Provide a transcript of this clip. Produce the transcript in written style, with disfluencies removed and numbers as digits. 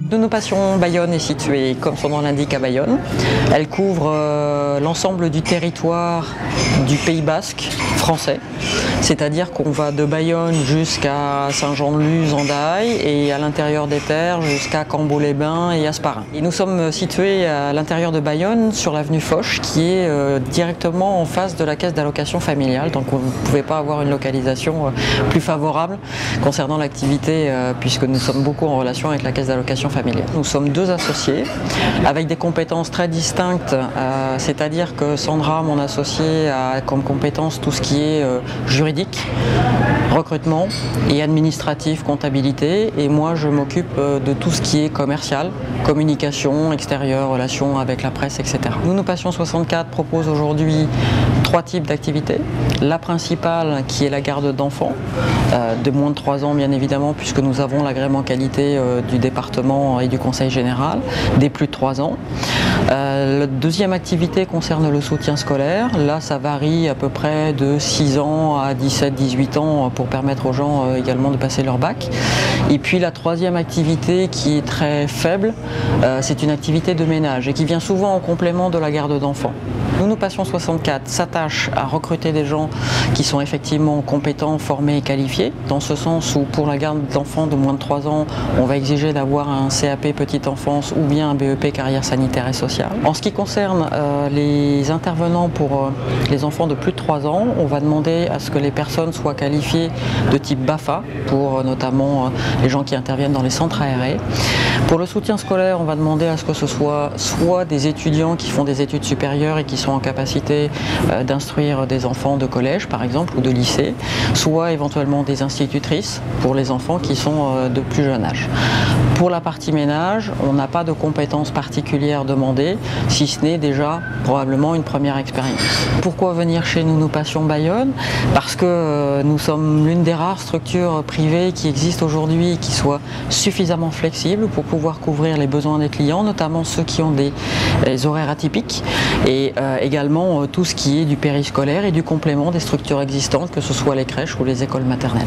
Nous Passions Bayonne est située, comme son nom l'indique, à Bayonne. Elle couvre l'ensemble du territoire du Pays Basque français, c'est-à-dire qu'on va de Bayonne jusqu'à Saint-Jean-de-Luz, Hendaye, et à l'intérieur des terres jusqu'à Cambo-les-Bains et Hasparren. Et nous sommes situés à l'intérieur de Bayonne, sur l'avenue Foch, qui est directement en face de la caisse d'allocation familiale, donc on ne pouvait pas avoir une localisation plus favorable concernant l'activité, puisque nous sommes beaucoup en relation avec la caisse d'allocation familiale. Nous sommes deux associés avec des compétences très distinctes, c'est-à-dire que Sandra, mon associée, a comme compétence tout ce qui est juridique, recrutement et administratif, comptabilité, et moi je m'occupe de tout ce qui est commercial, communication extérieure, relations avec la presse, etc. Nous Passions 64 propose aujourd'hui 3 types d'activités. La principale qui est la garde d'enfants, de moins de 3 ans bien évidemment, puisque nous avons l'agrément qualité du département et du conseil général, des plus de 3 ans. La deuxième activité concerne le soutien scolaire. Là ça varie à peu près de 6 ans à 17-18 ans pour permettre aux gens également de passer leur bac. Et puis la troisième activité qui est très faible, c'est une activité de ménage et qui vient souvent en complément de la garde d'enfants. Nous Passions 64 s'attache à recruter des gens qui sont effectivement compétents, formés et qualifiés, dans ce sens où pour la garde d'enfants de moins de 3 ans, on va exiger d'avoir un CAP petite enfance ou bien un BEP carrière sanitaire et sociale. En ce qui concerne les intervenants pour les enfants de plus de 3 ans, on va demander à ce que les personnes soient qualifiées de type BAFA, pour notamment les gens qui interviennent dans les centres aérés. Pour le soutien scolaire, on va demander à ce que ce soit des étudiants qui font des études supérieures et qui sont en capacité d'instruire des enfants de collège par exemple ou de lycée, soit éventuellement des institutrices pour les enfants qui sont de plus jeune âge. Pour la partie ménage, on n'a pas de compétences particulières demandées, si ce n'est déjà probablement une première expérience. Pourquoi venir chez Nous Passions Bayonne? Parce que nous sommes l'une des rares structures privées qui existent aujourd'hui et qui soit suffisamment flexible pour pouvoir couvrir les besoins des clients, notamment ceux qui ont des horaires atypiques, et également tout ce qui est du périscolaire et du complément des structures existantes, que ce soit les crèches ou les écoles maternelles.